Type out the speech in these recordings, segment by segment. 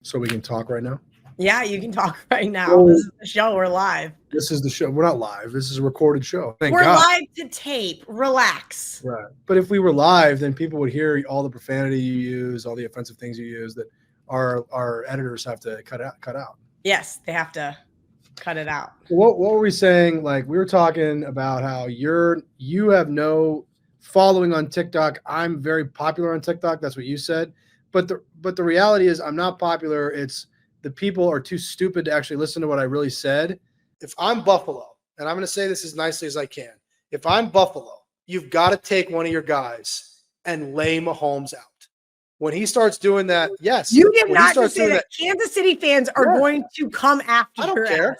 So we can talk right now? Yeah, you can talk right now. This is the show. We're live. This is the show. We're not live. This is a recorded show. Thank We're God. live to tape. Relax. Right. But if we were live, then people would hear all the profanity you use, all the offensive things you use that our editors have to cut out. Yes, they have to cut it out. What were we saying? Like, we were talking about how you have no following on TikTok. I'm very popular on TikTok. That's what you said. But the reality is I'm not popular. It's the people are too stupid to actually listen to what I really said. If I'm Buffalo, and I'm going to say this as nicely as I can, if I'm Buffalo, you've got to take one of your guys and lay Mahomes out. When he starts doing that, yes. You did not just say that Kansas City fans are going to come after. I don't care.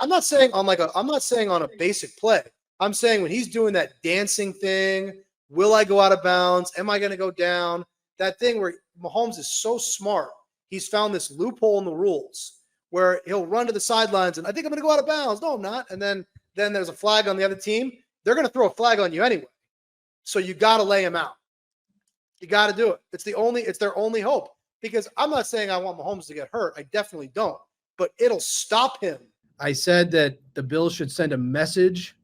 I'm not saying on a basic play. I'm saying when he's doing that dancing thing, will I go out of bounds? Am I going to go down? That thing where Mahomes is so smart. He's found this loophole in the rules where he'll run to the sidelines and I think I'm going to go out of bounds. No, I'm not. And then there's a flag on the other team. They're going to throw a flag on you anyway. So you got to lay him out. You got to do it. It's their only hope, because I'm not saying I want Mahomes to get hurt. I definitely don't, but it'll stop him. I said that the Bills should send a message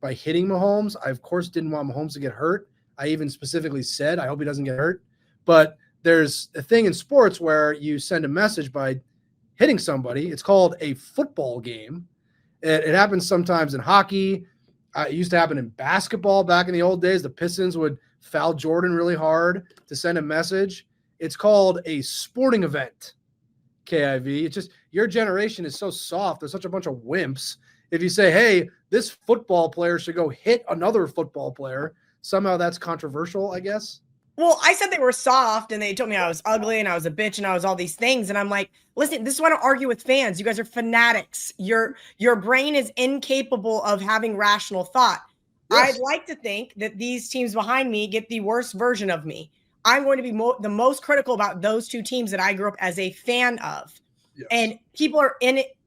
by hitting Mahomes. I, of course, didn't want Mahomes to get hurt. I even specifically said, I hope he doesn't get hurt. But there's a thing in sports where you send a message by hitting somebody. It's called a football game. It happens sometimes in hockey. It used to happen in basketball back in the old days. The Pistons would foul Jordan really hard to send a message. It's called a sporting event, KIV. It's just your generation is so soft. There's such a bunch of wimps. If you say, hey, this football player should go hit another football player, somehow that's controversial, I guess. Well, I said they were soft and they told me I was ugly and I was a bitch and I was all these things. And I'm like, listen, this is why I don't argue with fans. You guys are fanatics. Your brain is incapable of having rational thought. Yes. I'd like to think that these teams behind me get the worst version of me. I'm going to be the most critical about those two teams that I grew up as a fan of. Yes. And people are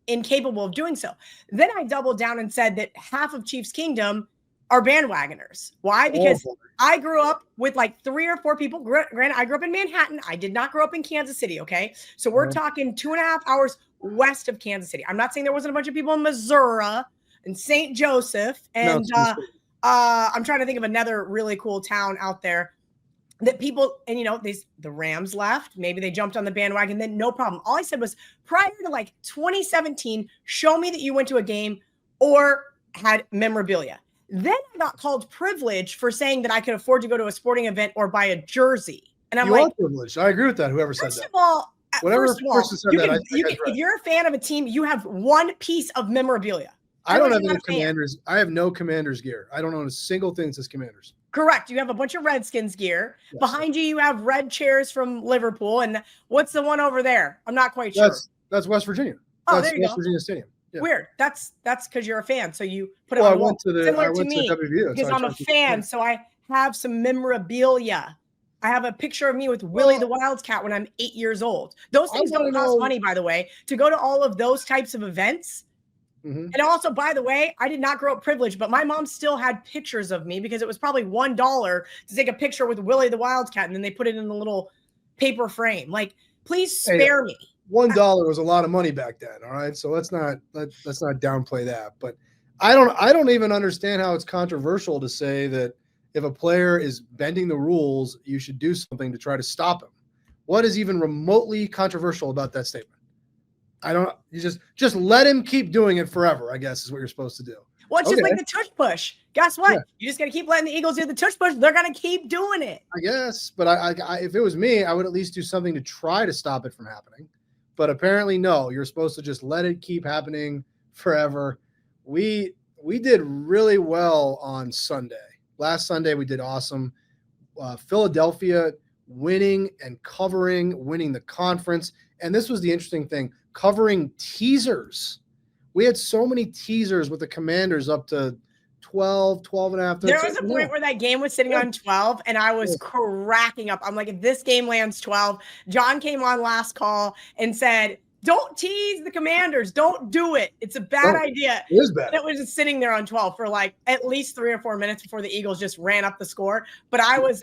incapable of doing so. Then I doubled down and said that half of Chiefs Kingdom are bandwagoners. Why? Because I grew up with like 3 or 4 people. Granted, I grew up in Manhattan. I did not grow up in Kansas City, okay? So we're talking 2.5 hours west of Kansas City. I'm not saying there wasn't a bunch of people in Missouri and St. Joseph. And I'm trying to think of another really cool town out there that people, and the Rams left. Maybe they jumped on the bandwagon, then no problem. All I said was prior to like 2017, show me that you went to a game or had memorabilia. Then I got called privileged for saying that I could afford to go to a sporting event or buy a jersey. And I'm like, privileged. I agree with that. Whoever said that. First of all, if you're a fan of a team, you have one piece of memorabilia. I don't have any Commanders. I have no Commanders gear. I don't own a single thing that says Commanders. Correct. You have a bunch of Redskins gear. Yes. Behind you have red chairs from Liverpool. And what's the one over there? I'm not quite sure. That's West Virginia. Oh, there you West go. Virginia Stadium. Yeah. Weird. That's because you're a fan. So you put it on the wall. Similar to me, because I'm a fan. So I have some memorabilia. I have a picture of me with Willie the Wildcat when I'm 8 years old. Those things don't cost money, by the way, to go to all of those types of events. Mm-hmm. And also, by the way, I did not grow up privileged, but my mom still had pictures of me because it was probably $1 to take a picture with Willie the Wildcat, and then they put it in a little paper frame. Like, please spare me. $1 was a lot of money back then. All right, so let's not downplay that. But I don't even understand how it's controversial to say that if a player is bending the rules, you should do something to try to stop him. What is even remotely controversial about that statement? You just let him keep doing it forever, I guess, is what you're supposed to do. Well, it's just like the tush push. Guess what? Yeah. You just got to keep letting the Eagles do the tush push. They're going to keep doing it. I guess. But I if it was me, I would at least do something to try to stop it from happening. But apparently, no. You're supposed to just let it keep happening forever. We did really well on Sunday. Last Sunday, we did awesome. Philadelphia winning and covering, winning the conference. And this was the interesting thing. Covering teasers. We had so many teasers with the Commanders up to 12 and a half. There was a point where that game was sitting on 12 and I was cracking up. I'm like, if this game lands 12, John came on last call and said, Don't tease the Commanders. Don't do it. It's a bad idea. It is bad. It was just sitting there on 12 for like at least 3 or 4 minutes before the Eagles just ran up the score. But I was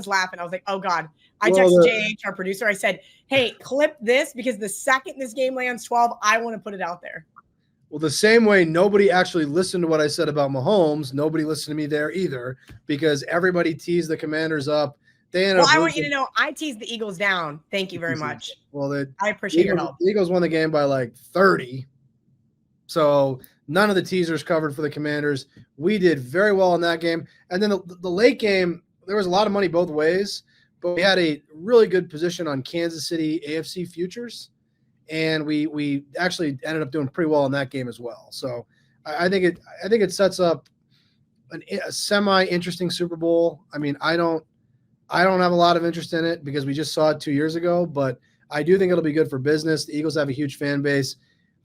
laughing. I was like, oh God. I texted JH, our producer. I said, hey, clip this because the second this game lands 12, I want to put it out there. Well, the same way nobody actually listened to what I said about Mahomes, nobody listened to me there either because everybody teased the Commanders up. I want you to know I teased the Eagles down. Thank you very much. Well, I appreciate your help. The Eagles won the game by like 30. So none of the teasers covered for the Commanders. We did very well in that game. And then the late game, there was a lot of money both ways, but we had a really good position on Kansas City AFC futures. And we actually ended up doing pretty well in that game as well. So I think it sets up a semi-interesting Super Bowl. I mean, I don't have a lot of interest in it because we just saw it 2 years ago, but I do think it'll be good for business. The Eagles have a huge fan base.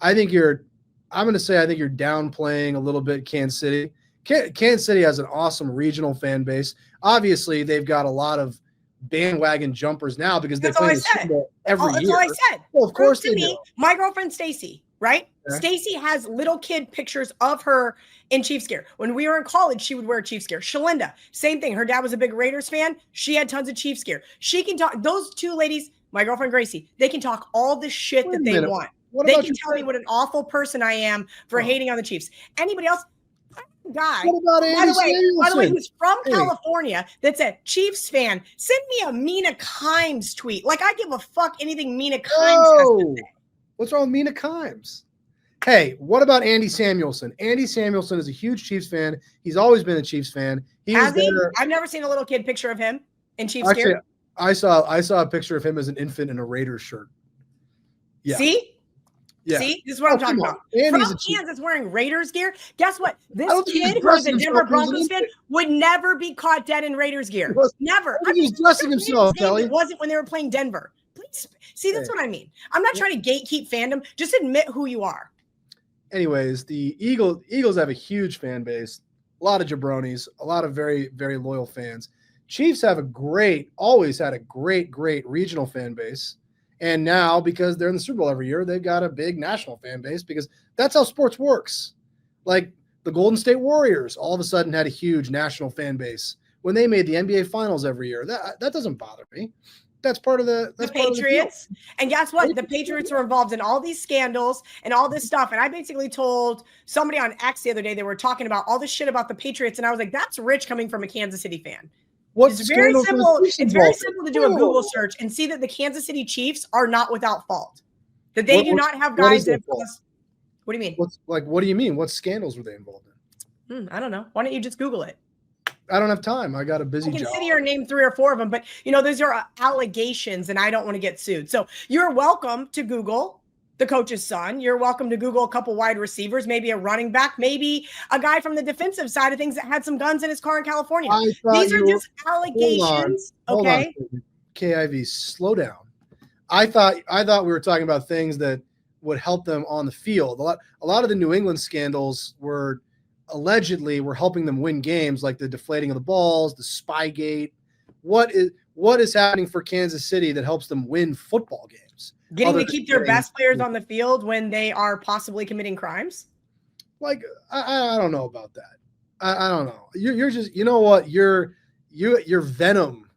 I think you're downplaying a little bit Kansas City. Kansas City has an awesome regional fan base. Obviously, they've got a lot of bandwagon jumpers now because they play the Super Bowl every year. That's all I said. Well, of course they do. My girlfriend Stacy, right? Yeah. Stacy has little kid pictures of her in Chiefs gear. When we were in college, she would wear Chiefs gear. Shalinda, same thing. Her dad was a big Raiders fan. She had tons of Chiefs gear. She can talk. Those two ladies, my girlfriend Gracie, they can talk all the shit that they want. They can tell me what an awful person I am for hating on the Chiefs. Anybody else? Guy, by the way, who's from California, that's a Chiefs fan, send me a Mina Kimes tweet. Like, I give a fuck anything Mina Kimes has to say. What's wrong with Mina Kimes? Hey, what about Andy Samuelson? Andy Samuelson is a huge Chiefs fan. He's always been a Chiefs fan. Has he? I've never seen a little kid picture of him in Chiefs gear. I saw a picture of him as an infant in a Raiders shirt. Yeah. See? Yeah. See, this is what I'm talking about. From Kansas wearing Raiders gear. Guess what? This kid who is a Denver Broncos fan would never be caught dead in Raiders gear. Never. He's dressing himself, Kelly. It wasn't when they were playing Denver. Please. See, that's what I mean. I'm not trying to gatekeep fandom. Just admit who you are. Anyways, the Eagles have a huge fan base, a lot of jabronis, a lot of very, very loyal fans. Chiefs have always had a great regional fan base. And now, because they're in the Super Bowl every year, they've got a big national fan base because that's how sports works. Like the Golden State Warriors all of a sudden had a huge national fan base when they made the NBA Finals every year. That doesn't bother me. That's part of the Patriots. And guess what? The Patriots were involved in all these scandals and all this stuff. And I basically told somebody on X the other day, they were talking about all this shit about the Patriots. And I was like, that's rich coming from a Kansas City fan. It's very simple. It's very simple to do a Google search and see that the Kansas City Chiefs are not without fault. That they do not have guys that. What do you mean? What do you mean? What scandals were they involved in? I don't know. Why don't you just Google it? I don't have time. I got a busy job. I can sit here and name 3 or 4 of them, but those are allegations, and I don't want to get sued. So you're welcome to Google the coach's son. You're welcome to Google a couple wide receivers, maybe a running back, maybe a guy from the defensive side of things that had some guns in his car in California. These are just allegations. Hold on. KIV, slow down. I thought we were talking about things that would help them on the field. A lot of the New England scandals were allegedly helping them win games, like the deflating of the balls, the Spygate. What is happening for Kansas City that helps them win football games? Getting to keep their best players on the field when they are possibly committing crimes? Like, I don't know about that. I don't know. You're just, you know what? Your venom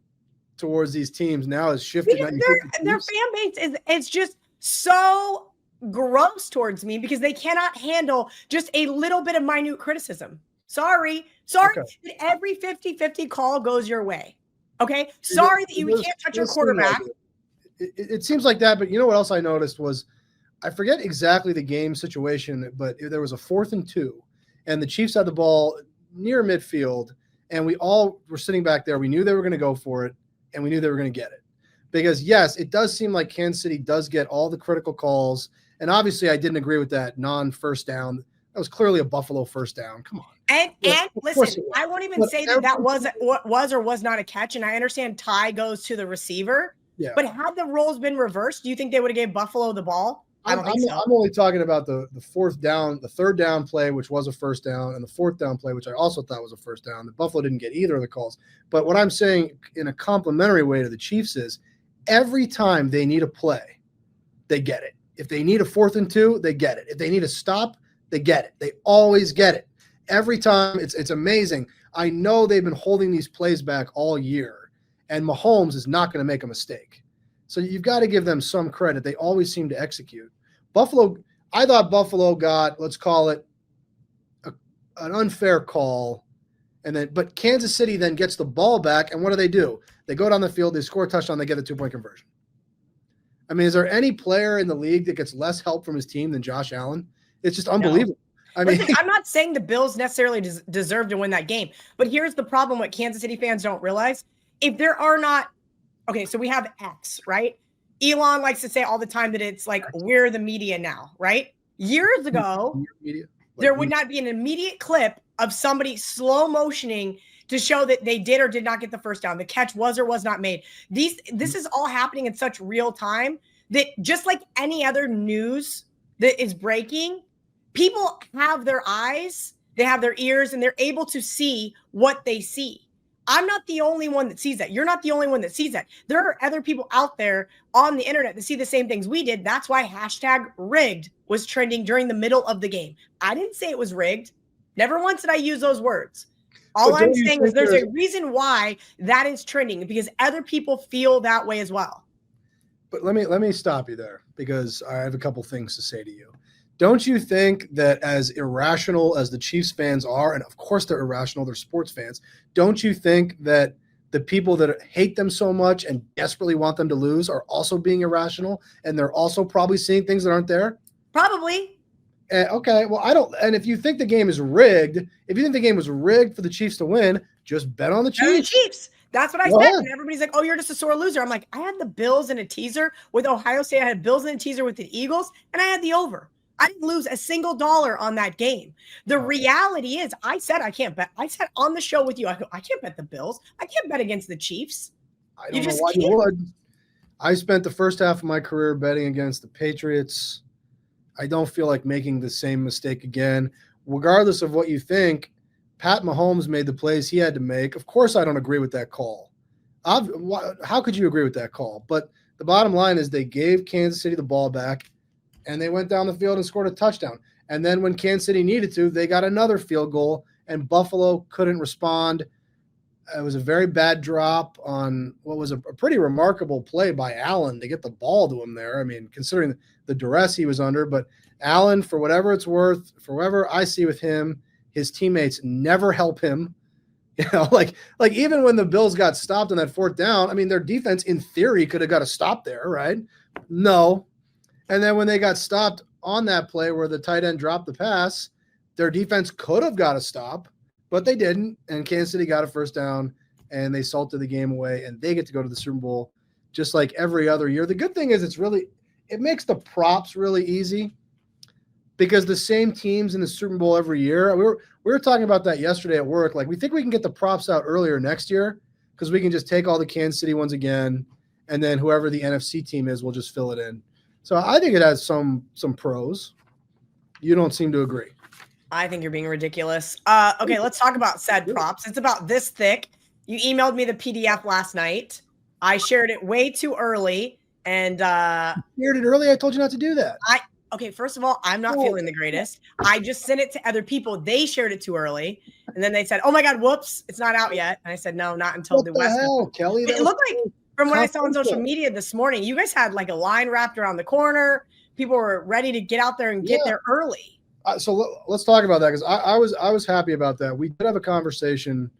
towards these teams now is shifting. Their fan base it's just so gross towards me because they cannot handle just a little bit of minute criticism. Sorry. Okay. That every 50-50 call goes your way. Okay. Sorry that you can't touch your quarterback. It seems like that, but you know what else I noticed was, I forget exactly the game situation, but there was a 4th and 2, and the Chiefs had the ball near midfield, and we all were sitting back there. We knew they were going to go for it, and we knew they were going to get it. Because, yes, it does seem like Kansas City does get all the critical calls, and obviously I didn't agree with that non-first down. That was clearly a Buffalo first down. Come on. And listen, I won't even say that was or was not a catch, and I understand tie goes to the receiver. Yeah. But had the roles been reversed, do you think they would have gave Buffalo the ball? I don't think so. I'm only talking about the 4th down, the 3rd down play, which was a first down, and the 4th down play, which I also thought was a first down. The Buffalo didn't get either of the calls. But what I'm saying in a complimentary way to the Chiefs is every time they need a play, they get it. If they need a 4th and 2, they get it. If they need a stop, they get it. They always get it. Every time. It's amazing. I know they've been holding these plays back all year, and Mahomes is not going to make a mistake. So you've got to give them some credit. They always seem to execute. Buffalo, I thought Buffalo got, let's call it, an unfair call. But Kansas City then gets the ball back, and what do? They go down the field, they score a touchdown, they get a 2-point conversion. I mean, is there any player in the league that gets less help from his team than Josh Allen? It's just unbelievable. No. Listen, I'm not saying the Bills necessarily deserve to win that game, but here's the problem: what Kansas City fans don't realize, if there are not, okay, so we have X, right? Elon likes to say all the time that it's like, we're the media now, right? Years ago, there would not be an immediate clip of somebody slow motioning to show that they did or did not get the first down. The catch was or was not made. This is all happening in such real time that just like any other news that is breaking, people have their eyes, they have their ears, and they're able to see what they see. I'm not the only one that sees that. You're not the only one that sees that. There are other people out there on the internet that see the same things we did. That's why #rigged was trending during the middle of the game. I didn't say it was rigged. Never once did I use those words. All I'm saying is there's a reason why that is trending, because other people feel that way as well. But let me stop you there, because I have a couple things to say to you. Don't you think that as irrational as the Chiefs fans are, and of course they're irrational, they're sports fans, don't you think that the people that hate them so much and desperately want them to lose are also being irrational, and they're also probably seeing things that aren't there? Probably. Okay, well, I don't. And if you think the game is rigged, if you think the game was rigged for the Chiefs to win, just bet on the Chiefs. That's what I said. And everybody's like, oh, you're just a sore loser. I'm like, I had the Bills in a teaser with Ohio State. I had Bills in a teaser with the Eagles, and I had the over. I didn't lose a single dollar on that game. The reality is, I said I can't bet. I said on the show with you, I go, I can't bet the Bills. I can't bet against the Chiefs. I don't know why you would. I spent the first half of my career betting against the Patriots. I don't feel like making the same mistake again. Regardless of what you think, Pat Mahomes made the plays he had to make. Of course, I don't agree with that call. How could you agree with that call? But the bottom line is they gave Kansas City the ball back, and they went down the field and scored a touchdown. And then when Kansas City needed to, they got another field goal, and Buffalo couldn't respond. It was a very bad drop on what was a pretty remarkable play by Allen to get the ball to him there. I mean, considering the duress he was under, but Allen, for whatever it's worth, for whatever I see with him, his teammates never help him. You know, like even when the Bills got stopped on that 4th down, I mean, their defense in theory could have got a stop there, right? No. And then when they got stopped on that play where the tight end dropped the pass, their defense could have got a stop, but they didn't. And Kansas City got a first down, and they salted the game away, and they get to go to the Super Bowl just like every other year. The good thing is it makes the props really easy, because the same teams in the Super Bowl every year. We were talking about that yesterday at work. Like, we think we can get the props out earlier next year, because we can just take all the Kansas City ones again, and then whoever the NFC team is, we'll just fill it in. So I think it has some pros. You don't seem to agree. I think you're being ridiculous. Okay, let's talk about said props. It's about this thick. You emailed me the PDF last night. I shared it way too early. And you shared it early? I told you not to do that. Okay, first of all, I'm not feeling the greatest. I just sent it to other people. They shared it too early. And then they said, oh my God, whoops, it's not out yet. And I said, no, not until the West. Kelly? It looked like, from what I saw on social media this morning, you guys had like a line wrapped around the corner. People were ready to get out there and get there early. So let's talk about that, because I was happy about that. We did have a conversation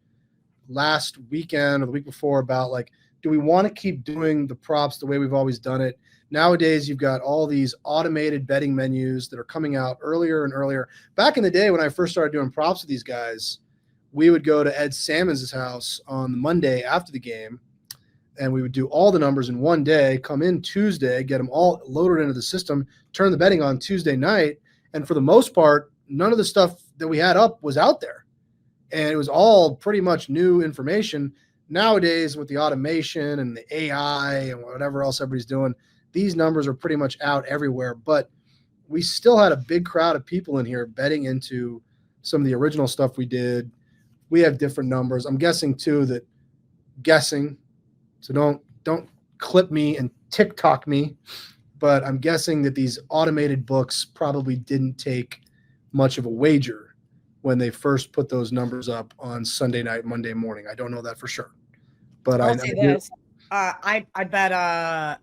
last weekend or the week before about, like, do we want to keep doing the props the way we've always done it? Nowadays, you've got all these automated betting menus that are coming out earlier and earlier. Back in the day when I first started doing props with these guys, we would go to Ed Salmons' house on Monday after the game, and we would do all the numbers in one day, come in Tuesday, get them all loaded into the system, turn the betting on Tuesday night. And for the most part, none of the stuff that we had up was out there. And it was all pretty much new information. Nowadays, with the automation and the AI and whatever else everybody's doing, these numbers are pretty much out everywhere. But we still had a big crowd of people in here betting into some of the original stuff we did. We have different numbers. I'm guessing, too, so don't clip me and TikTok me. but I'm guessing that these automated books probably didn't take much of a wager when they first put those numbers up on Sunday night, Monday morning. I don't know that for sure, but I'll say this. I bet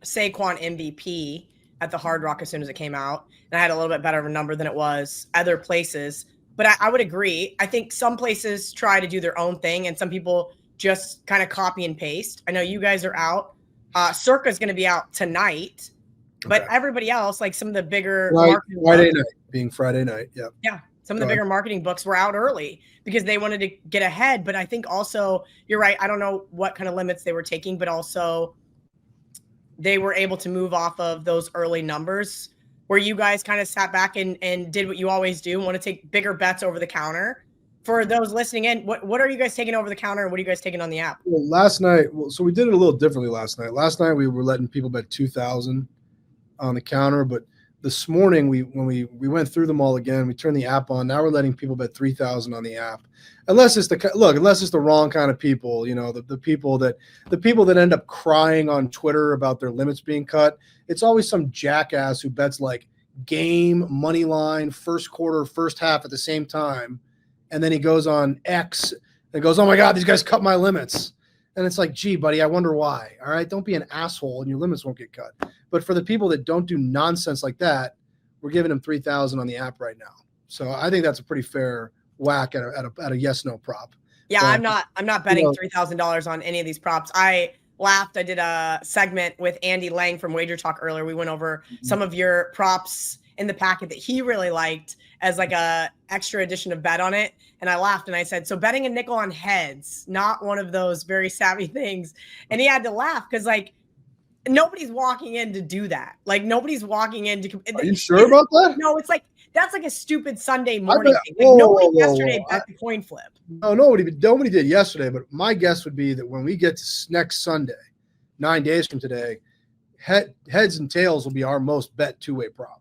Saquon MVP at the Hard Rock as soon as it came out, and I had a little bit better of a number than it was other places. But I would agree. I think some places try to do their own thing, and some people just kind of copy and paste. I know you guys are out. Circa is going to be out tonight, but everybody else, like some of the bigger Friday night, being Friday night, yeah, some of the bigger marketing books were out early because they wanted to get ahead. But I think also you're right. I don't know what kind of limits they were taking, but also they were able to move off of those early numbers where you guys kind of sat back and did what you always do, want to take bigger bets over the counter. For those listening in, what are you guys taking over the counter and what are you guys taking on the app? Well, last night, so we did it a little differently last night. Last night we were letting people bet 2,000 on the counter, but this morning when we went through them all again, we turned the app on. Now we're letting people bet 3,000 on the app, unless it's the wrong kind of people. You know, the people that end up crying on Twitter about their limits being cut. It's always some jackass who bets like game, money line, first quarter, first half at the same time, and then he goes on X and goes, "Oh my God, these guys cut my limits." And it's like, gee, buddy, I wonder why. All right, don't be an asshole and your limits won't get cut. But for the people that don't do nonsense like that, we're giving them 3,000 on the app right now. So I think that's a pretty fair whack at a yes/no prop. Yeah, but, I'm not betting $3,000 on any of these props. I laughed. I did a segment with Andy Lang from WagerTalk earlier. We went over some of your props in the packet that he really liked as like a extra addition of bet on it. And I laughed and I said, so betting a nickel on heads, not one of those very savvy things. And he had to laugh because like nobody's walking in to do that. Like nobody's walking in to. Are you sure about that? No, it's like that's like a stupid Sunday morning thing. Like nobody yesterday bet the coin flip. No, nobody did yesterday. But my guess would be that when we get to next Sunday, 9 days from today, heads and tails will be our most bet two-way prop.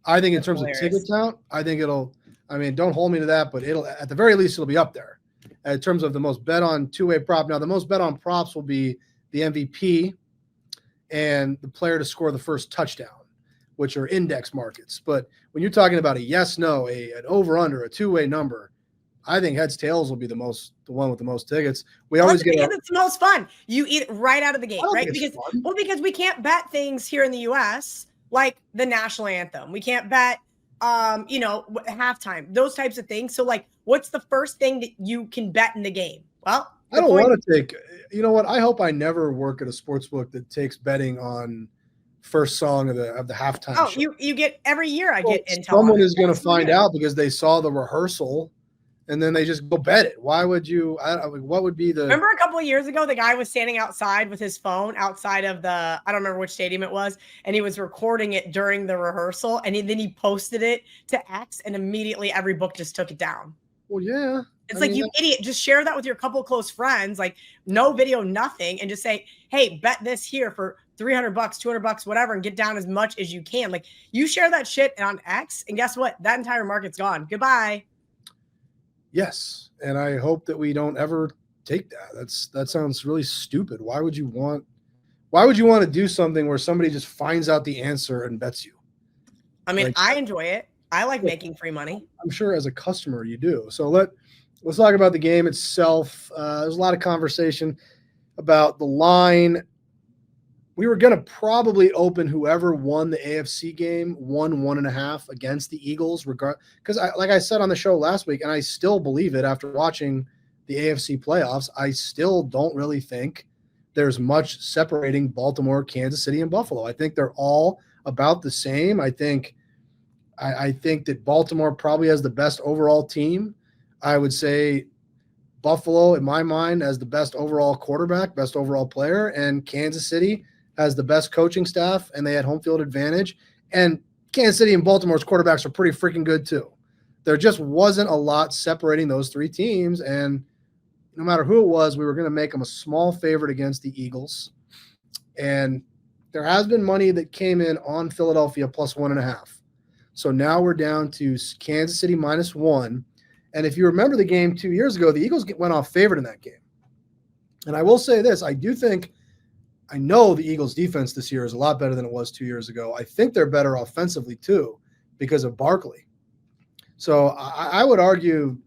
I think in terms of ticket count, I think it'll. I mean, don't hold me to that, but it'll at the very least it'll be up there in terms of the most bet on two-way prop. Now, the most bet on props will be the MVP and the player to score the first touchdown, which are index markets. But when you're talking about a yes/no, an over/under, a two-way number, I think heads tails will be the one with the most tickets. We always get it's the most fun. You eat it right out of the gate, right? Because we can't bet things here in the US like the national anthem. We can't bet halftime, those types of things. So like what's the first thing that you can bet in the game? Well, I don't want to take, you know what? I hope I never work at a sports book that takes betting on first song of the halftime show. You get every year I get intel. Someone is going to find out because they saw the rehearsal and then they just go bet it. Why would you? What would be the? Remember a couple of years ago, the guy was standing outside with his phone outside of I don't remember which stadium it was, and he was recording it during the rehearsal, and then he posted it to X, and immediately every book just took it down. Well, yeah. It's you idiot. Just share that with your couple of close friends, like no video, nothing, and just say, hey, bet this here for $300, $200, whatever, and get down as much as you can. Like you share that shit on X, and guess what? That entire market's gone. Goodbye. Yes, and I hope that we don't ever take that. That sounds really stupid. Why would you want to do something where somebody just finds out the answer and bets you? I mean, I enjoy it. I like making free money. I'm sure as a customer you do. So let's talk about the game itself. There's a lot of conversation about the line. We were going to probably open whoever won the AFC game 1.5 against the Eagles, because like I said on the show last week, and I still believe it after watching the AFC playoffs, I still don't really think there's much separating Baltimore, Kansas City, and Buffalo. I think they're all about the same. I think that Baltimore probably has the best overall team. I would say Buffalo, in my mind, has the best overall quarterback, best overall player, and Kansas City has the best coaching staff, and they had home field advantage. And Kansas City and Baltimore's quarterbacks are pretty freaking good too. There just wasn't a lot separating those three teams, and no matter who it was, we were going to make them a small favorite against the Eagles. And there has been money that came in on Philadelphia plus 1.5. So now we're down to Kansas City -1. And if you remember the game 2 years ago, the Eagles went off favorite in that game. And I will say this, I do think I know the Eagles defense this year is a lot better than it was 2 years ago. I think they're better offensively too because of Barkley. So I would argue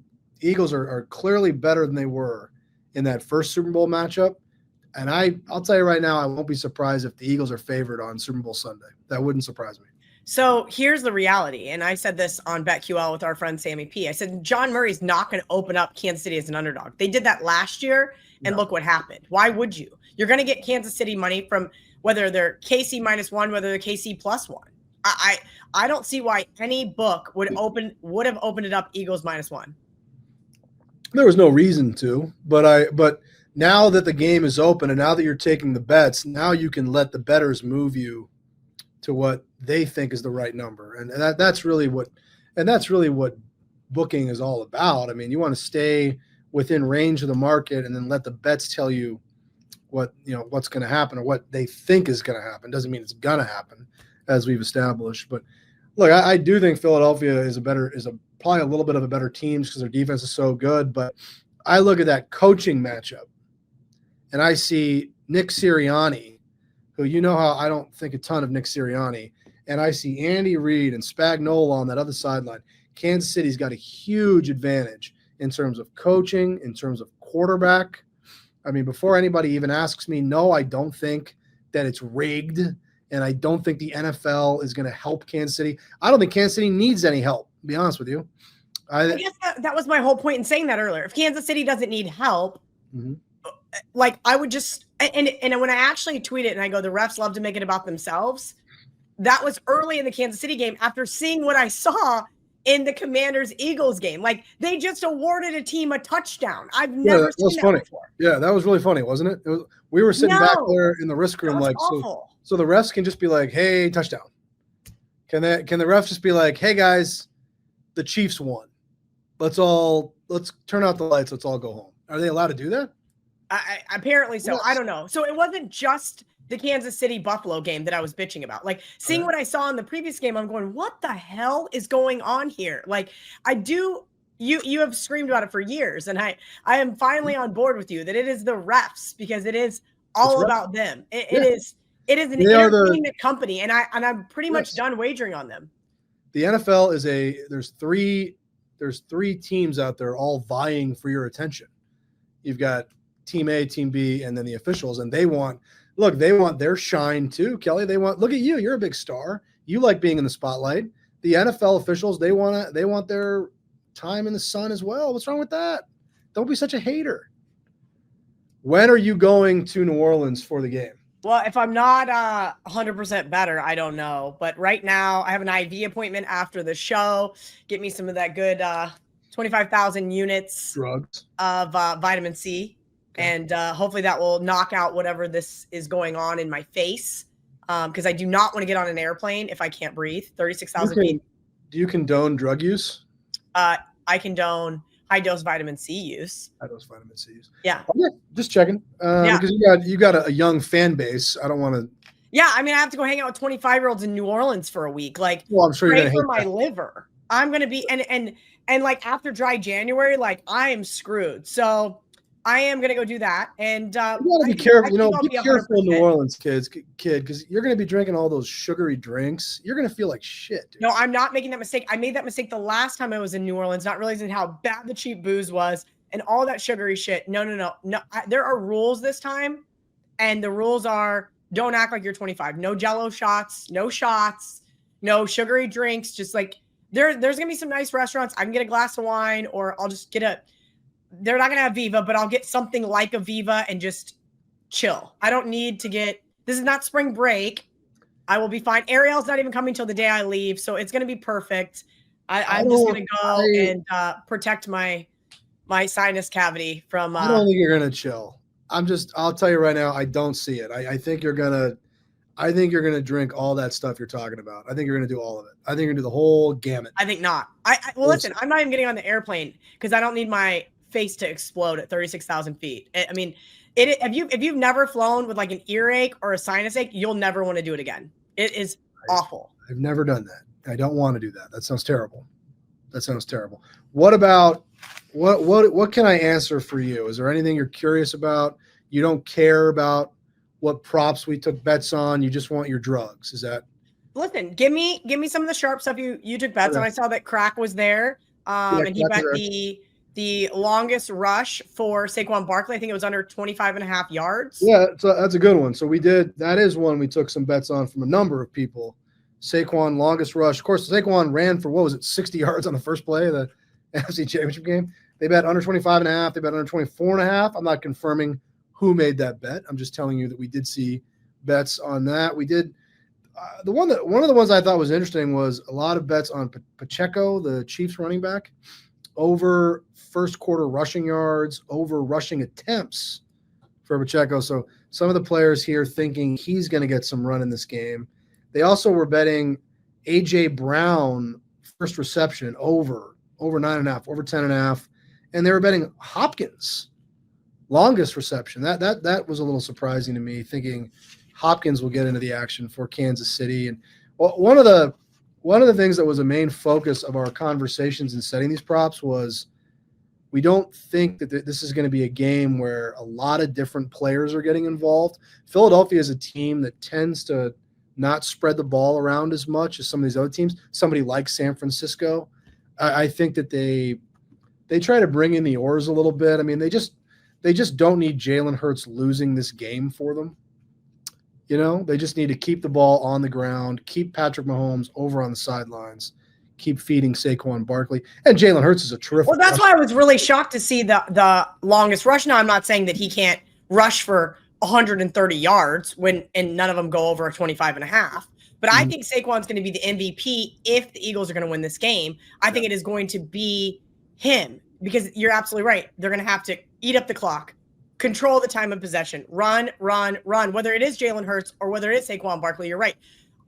the Eagles are clearly better than they were in that first Super Bowl matchup. And I'll tell you right now, I won't be surprised if the Eagles are favored on Super Bowl Sunday. That wouldn't surprise me. So here's the reality. And I said this on BetQL with our friend Sammy P. I said, John Murray's not going to open up Kansas City as an underdog. They did that last year, and look what happened. Why would you? You're going to get Kansas City money from whether they're KC -1, whether they're KC +1. I don't see why any book would have opened it up Eagles -1. There was no reason to, but now that the game is open and now that you're taking the bets, now you can let the bettors move you to what they think is the right number. And that's really what booking is all about. I mean, you want to stay within range of the market and then let the bets tell you what's going to happen or what they think is going to happen. Doesn't mean it's going to happen, as we've established. But look, I do think Philadelphia is probably a little bit of a better team because their defense is so good. But I look at that coaching matchup and I see Nick Sirianni, who how I don't think a ton of Nick Sirianni, and I see Andy Reid and Spagnuolo on that other sideline. Kansas City's got a huge advantage in terms of coaching, in terms of quarterback. I mean, before anybody even asks me, no, I don't think that it's rigged, and I don't think the NFL is going to help Kansas City. I don't think Kansas City needs any help, to be honest with you. I guess that was my whole point in saying that earlier. If Kansas City doesn't need help, like I would just and when I actually tweet it and I go, the refs love to make it about themselves. That was early in the Kansas City game after seeing what I saw in the Commanders-Eagles game. Like, they just awarded a team a touchdown. I've never seen that before. Yeah, that was really funny, wasn't it? We were sitting back there in the risk room like, so the refs can just be like, hey, touchdown. Can the refs just be like, hey, guys, the Chiefs won. Let's turn out the lights. Let's all go home. Are they allowed to do that? Apparently so. Yes. I don't know. So it wasn't just the Kansas City Buffalo game that I was I about. Like, seeing what I saw in the previous game, I'm going, what the hell is going on here? Like, you have screamed about it for years, and I am finally on board with you that it is the refs, because it is all about them. It is an entertainment company, and I'm pretty much done wagering on them. The NFL is there's three teams out there all vying for your attention. You've got Team A, Team B, and then the officials, and they want their shine too, Kelly. Look at you. You're a big star. You like being in the spotlight. The NFL officials, they want their time in the sun as well. What's wrong with that? Don't be such a hater. When are you going to New Orleans for the game? Well, if I'm not 100% better, I don't know. But right now, I have an IV appointment after the show. Get me some of that good 25,000 units drugs of vitamin C. Okay. And hopefully that will knock out whatever this is going on in my face. Because I do not want to get on an airplane if I can't breathe. 36,000 feet. Do you condone drug use? I condone high-dose vitamin C use. High-dose vitamin C use. Yeah. Okay, just checking. Because you got a young fan base. I don't want to. Yeah, I mean, I have to go hang out with 25-year-olds in New Orleans for a week. Like, well, I'm sure you're gonna hate my liver. I'm going to be and like after dry January, like I am screwed. So I am going to go do that. And you got to be careful. Be careful in New Orleans, kid, because you're going to be drinking all those sugary drinks. You're going to feel like shit. Dude. No, I'm not making that mistake. I made that mistake the last time I was in New Orleans, not realizing how bad the cheap booze was and all that sugary shit. No. There are rules this time. And the rules are, don't act like you're 25. No Jell-O shots, no sugary drinks. Just like there's going to be some nice restaurants. I can get a glass of wine, or I'll just get they're not going to have Viva, but I'll get something like a Viva and just chill. I don't need to this is not spring break. I will be fine. Ariel's not even coming till the day I leave. So it's going to be perfect. I'm just going to go and protect my sinus cavity from. I don't think you're going to chill. I'll tell you right now, I don't see it. I think you're going to drink all that stuff you're talking about. I think you're going to do all of it. I think you're going to do the whole gamut. I think not. Well, listen, I'm not even getting on the airplane because I don't need my face to explode at 36,000 feet. I mean, if you've never flown with like an earache or a sinus ache, you'll never want to do it again. It is awful. I've never done that. I don't want to do that. That sounds terrible. What about what can I answer for you? Is there anything you're curious about? You don't care about what props we took bets on. You just want your drugs. Is that? Listen, give me some of the sharp stuff you took bets on. I saw that Crack was there, and he bet the longest rush for Saquon Barkley. I think it was under 25.5 yards. Yeah, so that's a good one. So that is one we took some bets on from a number of people. Saquon longest rush. Of course, Saquon ran for 60 yards on the first play of the NFC Championship game. They bet under 25.5. They bet under 24.5. I'm not confirming who made that bet. I'm just telling you that we did see bets on that. We did. One of the ones I thought was interesting was a lot of bets on Pacheco, the Chiefs running back, over first quarter rushing yards, over rushing attempts for Pacheco. So some of the players here thinking he's going to get some run in this game. They also were betting A.J. Brown first reception over 9.5, over 10.5, and they were betting Hopkins longest reception. That was a little surprising to me, thinking Hopkins will get into the action for Kansas City. And one of the things that was a main focus of our conversations in setting these props was we don't think that this is going to be a game where a lot of different players are getting involved. Philadelphia is a team that tends to not spread the ball around as much as some of these other teams. Somebody like San Francisco, I think that they try to bring in the oars a little bit. I mean, they just don't need Jalen Hurts losing this game for them. You know, they just need to keep the ball on the ground, keep Patrick Mahomes over on the sidelines, keep feeding Saquon Barkley. And Jalen Hurts is a terrific. Well, that's why I was really shocked to see the longest rush. Now, I'm not saying that he can't rush for 130 yards and none of them go over a 25.5. But I think Saquon's going to be the MVP if the Eagles are going to win this game. I think it is going to be him because you're absolutely right. They're going to have to eat up the clock, control the time of possession, run. Whether it is Jalen Hurts or whether it is Saquon Barkley, you're right.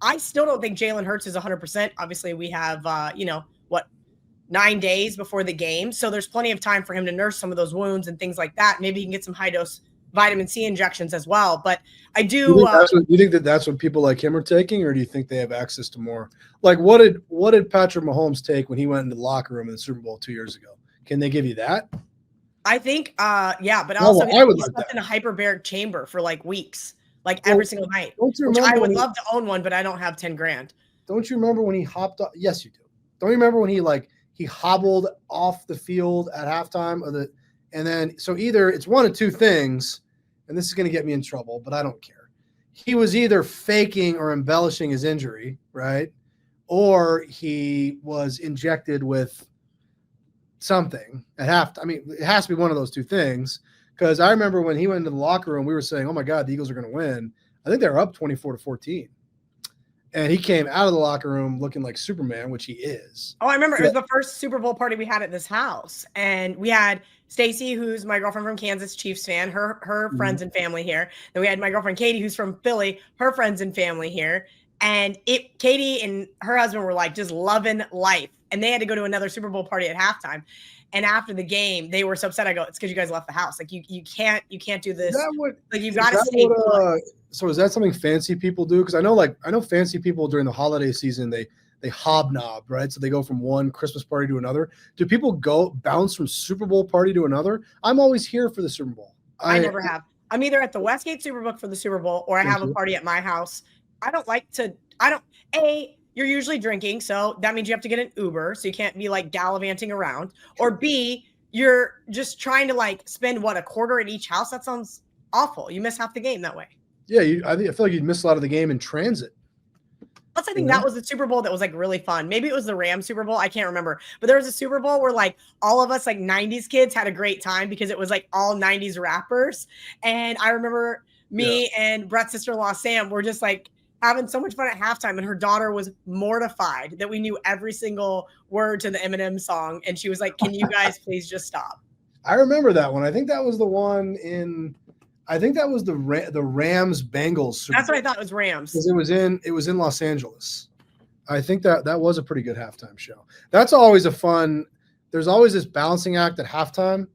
I still don't think Jalen Hurts is 100%. Obviously, we have, 9 days before the game. So there's plenty of time for him to nurse some of those wounds and things like that. Maybe he can get some high-dose vitamin C injections as well. But I do. You think that's what people like him are taking, or do you think they have access to more? Like, what did Patrick Mahomes take when he went into the locker room in the Super Bowl 2 years ago? Can they give you that? I think, but also I would he like slept in a hyperbaric chamber for like weeks, Well, every single night. Which I would love to own one, but I don't have 10 grand. Don't you remember when he hopped off? Yes, you do. Don't you remember when he hobbled off the field at halftime and then so either it's one of two things, and this is going to get me in trouble, but I don't care. He was either faking or embellishing his injury, right? Or he was injected with something at halftime. I mean, it has to be one of those two things, because I remember when he went into the locker room, we were saying, oh my God, the Eagles are going to win. I think they were up 24-14. And he came out of the locker room looking like Superman, which he is. Oh, I remember. It was the first Super Bowl party we had at this house. And we had Stacy, who's my girlfriend from Kansas, Chiefs fan, her friends and family here. Then we had my girlfriend Katie, who's from Philly, her friends and family here. And Katie and her husband were like just loving life. And they had to go to another Super Bowl party at halftime. And after the game, they were so upset. I go, it's because you guys left the house. Like you can't do this. You've got to stay. So is that something fancy people do? Because I know fancy people during the holiday season, they hobnob, right? So they go from one Christmas party to another. Do people bounce from Super Bowl party to another? I'm always here for the Super Bowl. I never have. I'm either at the Westgate SuperBook for the Super Bowl, or I have a party at my house. You're usually drinking, so that means you have to get an Uber, so you can't be like gallivanting around. Or B, you're just trying to spend a quarter at each house. That sounds awful. You miss half the game that way. Yeah, I feel like you'd miss a lot of the game in transit. Plus, I think that was the Super Bowl that was really fun. Maybe it was the Rams Super Bowl. I can't remember. But there was a Super Bowl where all of us 90s kids had a great time because it was all 90s rappers. And I remember me and Brett's sister-in-law, Sam, were just having so much fun at halftime. And her daughter was mortified that we knew every single word to the Eminem song. And she was like, can you guys please just stop? I remember that one. I think that was the one the Rams Bengals Super That's Bowl. what I thought was Rams. Because it was in Los Angeles. I think that was a pretty good halftime show. That's always there's always this balancing act at halftime,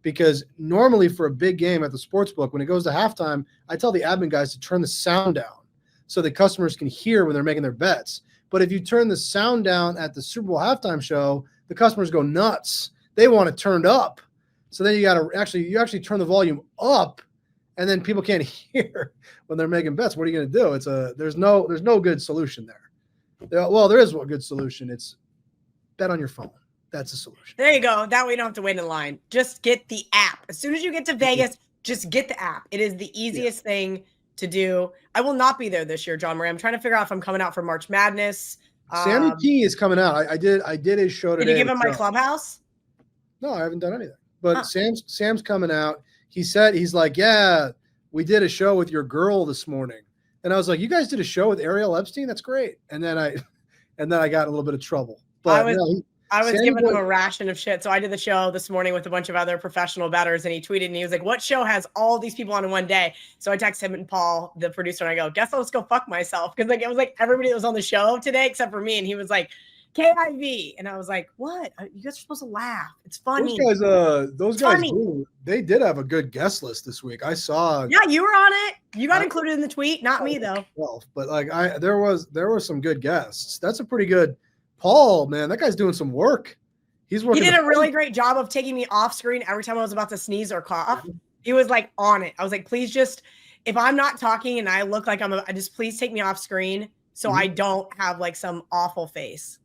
because normally for a big game at the sportsbook, when it goes to halftime, I tell the admin guys to turn the sound down so the customers can hear when they're making their bets. But if you turn the sound down at the Super Bowl halftime show, the customers go nuts. They want it turned up. So then you actually turn the volume up, and then people can't hear when they're making bets. What are you going to do? There's no good solution there. Well, there is one good solution. It's bet on your phone. That's a solution. There you go. That way you don't have to wait in line. Just get the app. As soon as you get to Vegas, just get the app. It is the easiest thing to do. I will not be there this year, John Murray. I'm trying to figure out if I'm coming out for March Madness. Sammy Key is coming out. I did his show today. Did you give him my clubhouse? No, I haven't done anything. But Sam's coming out. He's like, yeah, we did a show with your girl this morning. And I was like, you guys did a show with Ariel Epstein? That's great. And then I got a little bit of trouble. But I was giving him a ration of shit. So I did the show this morning with a bunch of other professional bettors, and he tweeted and he was like, what show has all these people on in one day? So I texted him and Paul, the producer, and I go, guess I'll just go fuck myself. Because like it was like everybody that was on the show today except for me. And he was like, KIV. And I was like, what? You guys are supposed to laugh. It's funny. Those guys they did have a good guest list this week. I saw. Yeah, you were on it. You got included in the tweet, not me though. But like there were some good guests. That's a pretty good. Paul, man, that guy's doing some work. He's working. He did a really great job of taking me off screen every time I was about to sneeze or cough. He was like on it. I was like, please just, if I'm not talking and I look like just please take me off screen so I don't have like some awful face.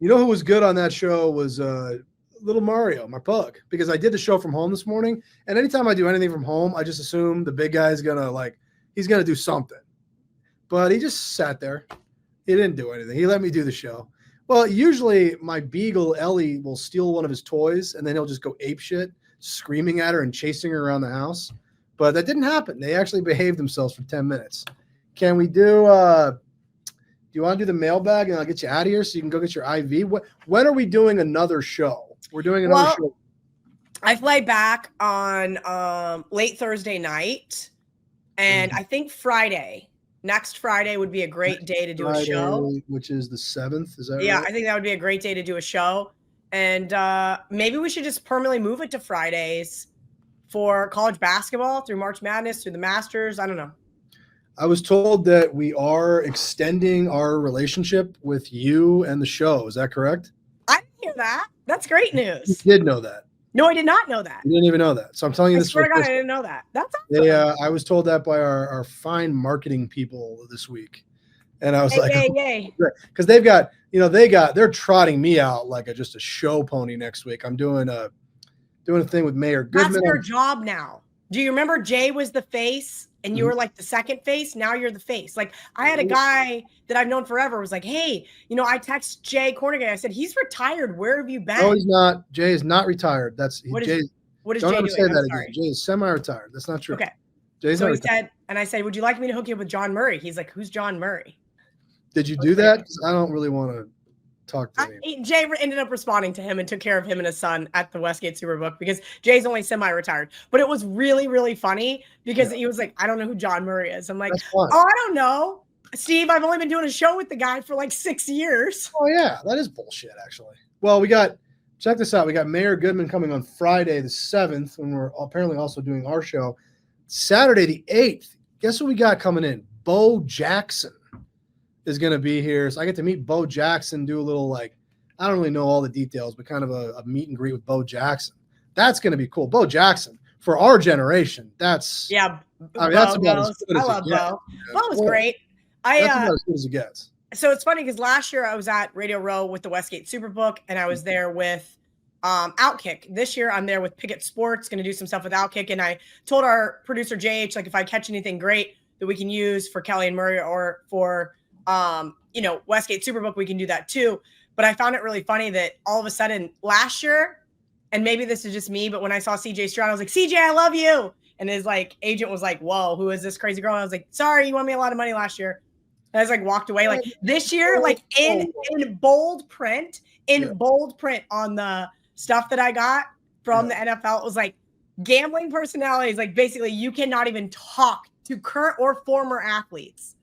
You know who was good on that show was little Mario, my pug, because I did the show from home this morning. And anytime I do anything from home, I just assume the big guy's he's gonna do something. But he just sat there. He didn't do anything. He let me do the show. Well, usually my beagle, Ellie, will steal one of his toys, and then he'll just go apeshit, screaming at her and chasing her around the house. But that didn't happen. They actually behaved themselves for 10 minutes. Can we do you want to do the mailbag, and I'll get you out of here so you can go get your IV? When are we doing another show? We're doing another show. I fly back on late Thursday night, and I think next Friday would be a great day to do a show. Which is the 7th, is that right? Yeah, I think that would be a great day to do a show. And maybe we should just permanently move it to Fridays for college basketball through March Madness, through the Masters. I don't know. I was told that we are extending our relationship with you and the show. Is that correct? I didn't hear that. That's great news. You did know that. No, I did not know that. You didn't even know that. So I'm telling you this. I swear to God, I didn't know that. That's awesome. I was told that by our fine marketing people this week. And I was yay. Because they're trotting me out like just a show pony next week. I'm doing a thing with Mayor Goodman. That's their job now. Do you remember Jay was the face and you were like the second face? Now you're the face. Like I had a guy that I've known forever was like, hey, I text Jay Cornegay. I said, he's retired. Where have you been? No, he's not. Jay is not retired. What is Jay don't ever doing? say that again. Jay is semi-retired. That's not true. Okay. Jay's so not he said, and I said, would you like me to hook you up with John Murray? He's like, who's John Murray? Did you do that? 'Cause I don't really want to talk to him. Jay ended up responding to him and took care of him and his son at the Westgate SuperBook because Jay's only semi-retired. But it was really, really funny because he was like, I don't know who John Murray is. I'm like, I don't know. Steve, I've only been doing a show with the guy for like 6 years. Oh, yeah. That is bullshit, actually. Well, check this out. We got Mayor Goodman coming on Friday the 7th when we're apparently also doing our show. Saturday the 8th. Guess what we got coming in? Bo Jackson is going to be here. So I get to meet Bo Jackson, do a little I don't really know all the details, but kind of a meet and greet with Bo Jackson. That's going to be cool. Bo Jackson for our generation. That's about as good as I love it Bo. Bo was great. That's about as good as it gets. So it's funny because last year I was at Radio Row with the Westgate SuperBook and I was there with Outkick. This year I'm there with Pickett Sports, going to do some stuff with Outkick. And I told our producer JH, like if I catch anything great that we can use for Kelly and Murray or for Westgate SuperBook, we can do that too. But I found it really funny that all of a sudden last year, and maybe this is just me, but when I saw CJ Stroud, I was like, CJ, I love you. And his agent was like, whoa, who is this crazy girl? And I was like, sorry, you won me a lot of money last year. And I was walked away. This year, in bold print on the stuff that I got from the NFL, it was gambling personalities. Basically you cannot even talk to current or former athletes.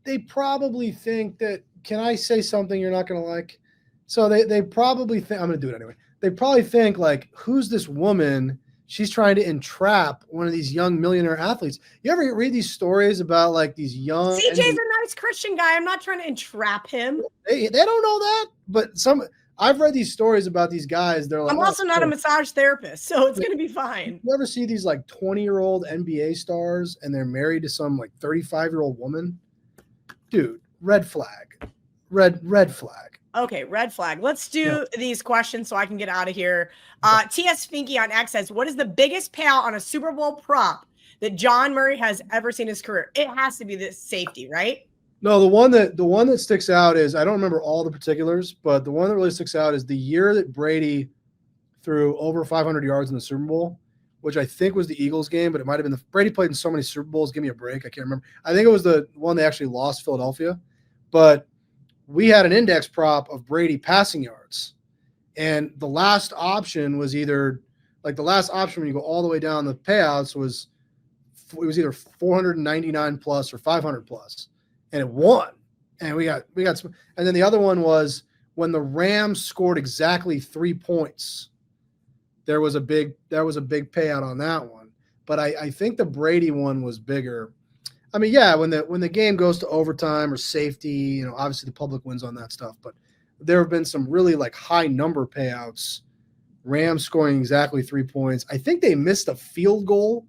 They probably think that, can I say something you're not going to like? So they probably think, I'm going to do it anyway. They probably think who's this woman? She's trying to entrap one of these young millionaire athletes. You ever read these stories about these young? CJ's a nice Christian guy. I'm not trying to entrap him. They don't know that, but I've read these stories about these guys. They're like, I'm also not a massage therapist, so it's going to be fine. You ever see these like 20-year-old NBA stars and they're married to some like 35-year-old woman? Dude, red flag. Red flag. Okay, red flag. Let's do these questions so I can get out of here. TS Finky on X says, what is the biggest payout on a Super Bowl prop that John Murray has ever seen in his career? It has to be the safety, right? No, the one that sticks out is, I don't remember all the particulars, but the one that really sticks out is the year that Brady threw over 500 yards in the Super Bowl, which I think was the Eagles game, but it might have been Brady played in so many Super Bowls. Give me a break. I can't remember. I think it was the one they actually lost Philadelphia, but we had an index prop of Brady passing yards. And the last option was either like the last option when you go all the way down the payouts was either 499 plus or 500 plus. And it won, and we got, and then the other one was when the Rams scored exactly 3 points. There was a big payout on that one, but I think the Brady one was bigger. I mean, yeah, when the game goes to overtime or safety, obviously the public wins on that stuff, but there have been some really like high number payouts. Rams scoring exactly 3 points. I think they missed a field goal.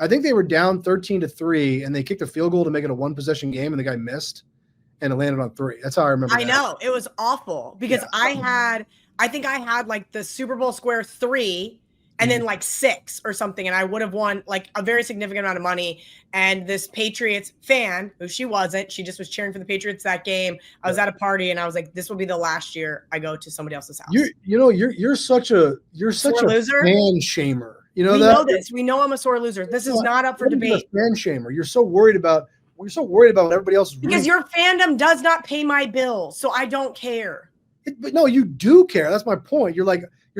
I think they were down 13-3, and they kicked a field goal to make it a one-possession game, and the guy missed, and it landed on 3. That's how I remember. I know it was awful because I think I had like the Super Bowl square 3, and then like 6 or something, and I would have won like a very significant amount of money. And this Patriots fan, who she wasn't, she just was cheering for the Patriots that game. I was at a party, and I was like, "This will be the last year I go to somebody else's house." You're such a loser? fan shamer. We know this. We know I'm a sore loser. This is not up for debate. Fan shamer. You're so worried about what everybody else is because your fandom does not pay my bills, so I don't care. But no, you do care. That's my point. You're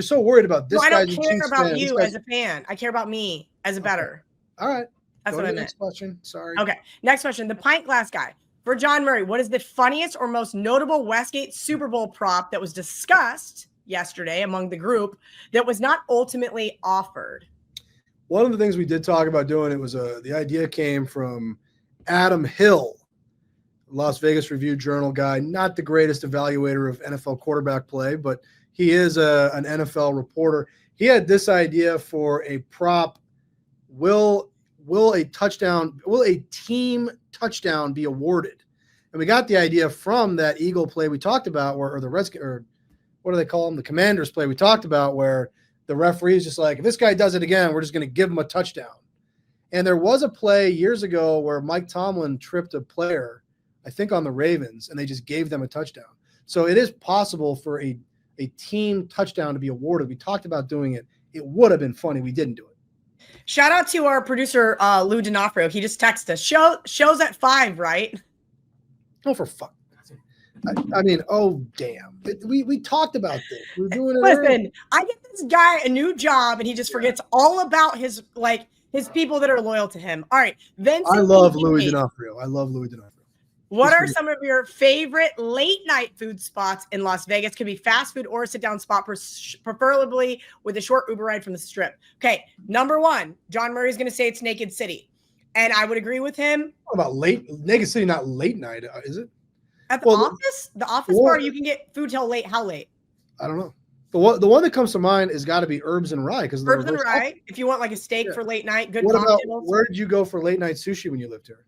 so worried about this. No, I don't care about you as a fan. I care about me as a bettor. All right. That's what I meant. Next question. Sorry. Okay. Next question. The pint glass guy. For John Murray, what is the funniest or most notable Westgate Super Bowl prop that was discussed yesterday among the group that was not ultimately offered? One of the things we did talk about doing, it was the idea came from Adam Hill, Las Vegas Review-Journal guy, not the greatest evaluator of NFL quarterback play, but he is an NFL reporter. He had this idea for a prop. Will a team touchdown be awarded? And we got the idea from that Eagle play we talked about, or the Redskins, or what do they call them? The Commanders play we talked about, where the referee is just like, if this guy does it again, we're just going to give him a touchdown. And there was a play years ago where Mike Tomlin tripped a player, I think on the Ravens, and they just gave them a touchdown. So it is possible for a team touchdown to be awarded. We talked about doing it. It would have been funny. We didn't do it. Shout out to our producer, Lou D'Onofrio. He just texted us. Show's at 5, right? Oh, for fuck. I mean, oh, damn. We talked about this. We're doing it. Listen, early. I get this guy a new job, and he just forgets all about his people that are loyal to him. All right. Vincent, I love Louis D'Onofrio. What are some of your favorite late night food spots in Las Vegas? Could be fast food or a sit down spot, preferably with a short Uber ride from the Strip. Okay, number 1, John Murray's going to say it's Naked City, and I would agree with him. What about Naked City? Not late night, is it? At the office, bar, you can get food till late. How late? I don't know. The one that comes to mind has got to be Herbs and Rye, because Herbs and Rye. If you want like a steak for late night, good. What about where did you go for late night sushi when you lived here?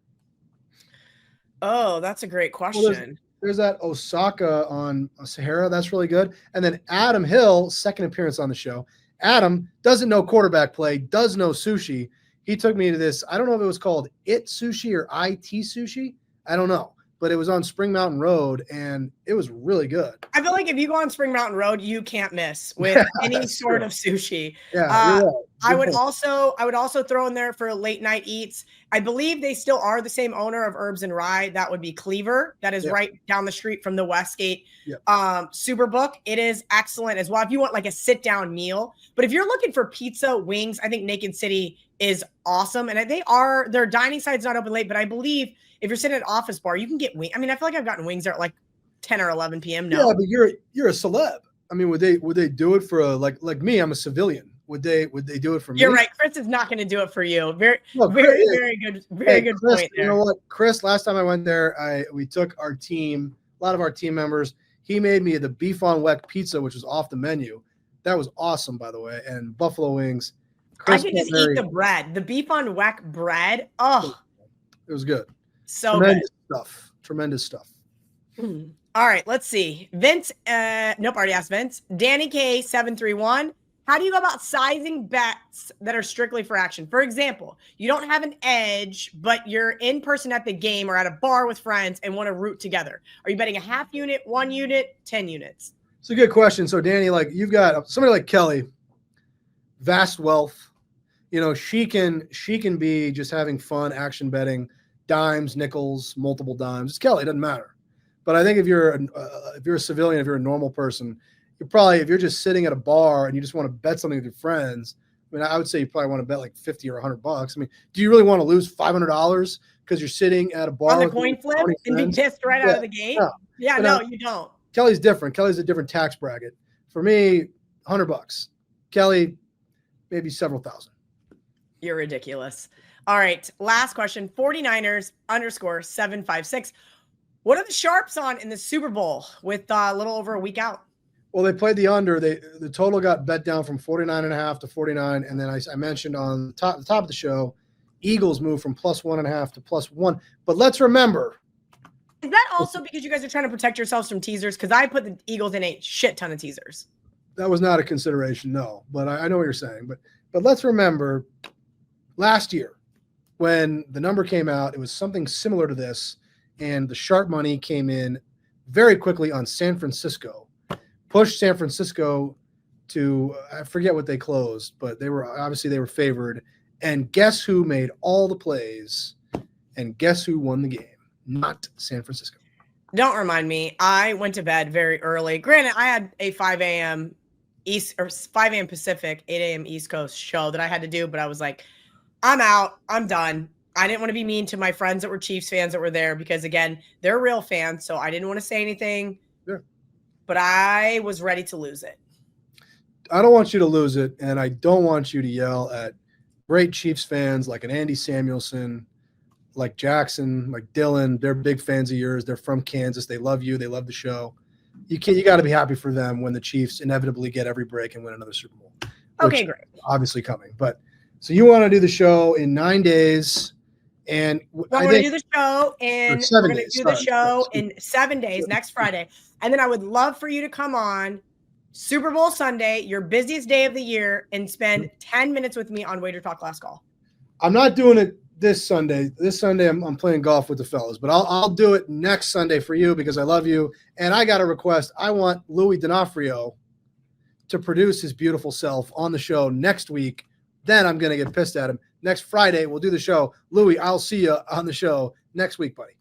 Oh, that's a great question. Well, there's that Osaka on Sahara. That's really good. And then Adam Hill, second appearance on the show. Adam doesn't know quarterback play, does know sushi. He took me to this. I don't know if it was called IT Sushi or IT Sushi. I don't know. But it was on Spring Mountain Road, and it was really good. I feel like if you go on Spring Mountain Road, you can't miss with any sort of sushi. Yeah, you're right. I would also throw in there for late night eats. I believe they still are the same owner of Herbs and Rye. That would be Cleaver. That is right down the street from the Westgate. SuperBook. It is excellent as well. If you want like a sit down meal, but if you're looking for pizza, wings, I think Naked City is awesome. And their dining side's not open late, but I believe if you're sitting at an office bar, you can get wings. I mean, I feel like I've gotten wings there at like 10 or 11 p.m. No. Yeah, but you're a celeb. I mean, would they do it for like me? I'm a civilian. Would they do it for me? You're right. Chris is not going to do it for you. Very good Chris, point there. You know what, Chris? Last time I went there, we took a lot of our team members. He made me the beef on weck pizza, which was off the menu. That was awesome, by the way. And buffalo wings. I could just eat the bread. The beef on weck bread. Oh, it was good. So tremendous good. Stuff. Tremendous stuff. All right, let's see. Vince, nope, already asked Vince. Danny K731. How do you go about sizing bets that are strictly for action? For example, you don't have an edge, but you're in person at the game or at a bar with friends and want to root together. Are you betting a half unit, 1 unit, 10 units? It's a good question. So, Danny, like you've got somebody like Kelly, vast wealth. You know, she can be just having fun, action betting, dimes, nickels, multiple dimes. It's Kelly, it doesn't matter. But I think if you're a civilian, if you're a normal person, you're probably, if you're just sitting at a bar and you just want to bet something with your friends, I mean, I would say you probably want to bet like 50 or $100. I mean, do you really want to lose $500 because you're sitting at a bar on the coin flip and be pissed right out of the gate? No, you don't. Kelly's different. Kelly's a different tax bracket. For me, $100. Kelly, maybe several thousand. You're ridiculous. All right, last question. 49ers _756. What are the sharps on in the Super Bowl with a little over a week out? Well, they played the under. The total got bet down from 49.5 to 49. And then I mentioned on the top of the show, Eagles moved from +1.5 to +1. But let's remember. Is that also because you guys are trying to protect yourselves from teasers? Because I put the Eagles in a shit ton of teasers. That was not a consideration, no. But I know what you're saying. But let's remember last year when the number came out, it was something similar to this. And the sharp money came in very quickly on San Francisco. Pushed San Francisco to, I forget what they closed, but they were favored. And guess who made all the plays? And guess who won the game? Not San Francisco. Don't remind me. I went to bed very early. Granted, I had a 5 a.m. East or 5 a.m. Pacific, 8 a.m. East Coast show that I had to do, but I was like, I'm out. I'm done. I didn't want to be mean to my friends that were Chiefs fans that were there because, again, they're real fans, so I didn't want to say anything. Yeah. But I was ready to lose it. I don't want you to lose it, and I don't want you to yell at great Chiefs fans like an Andy Samuelson, like Jackson, like Dylan. They're big fans of yours. They're from Kansas. They love you. They love the show. You got to be happy for them when the Chiefs inevitably get every break and win another Super Bowl. Okay, great. Obviously coming. But so you want to do the show in 9 days. And we're going to do the show in 7 days, next Friday. And then I would love for you to come on Super Bowl Sunday, your busiest day of the year, and spend 10 minutes with me on WagerTalk Last Call. I'm not doing it this Sunday. This Sunday I'm playing golf with the fellas, but I'll do it next Sunday for you because I love you. And I got a request. I want Louis D'Onofrio to produce his beautiful self on the show next week. Then I'm going to get pissed at him. Next Friday, we'll do the show. Louis, I'll see you on the show next week, buddy.